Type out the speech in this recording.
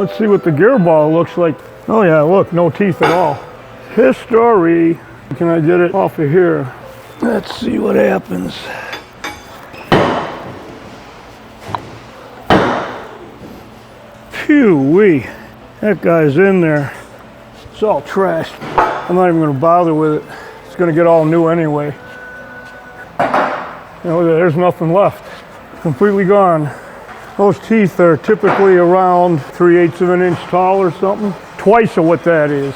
Let's see what the gear ball looks like. Oh yeah, look, no teeth at all. History. Can I get it off of here? Let's see what happens. Phew-wee. That guy's in there. It's all trashed. I'm not even going to bother with it. It's going to get all new anyway. You know, there's nothing left. Completely gone. Those teeth are typically around 3/8 of an inch tall or something. Twice of what that is.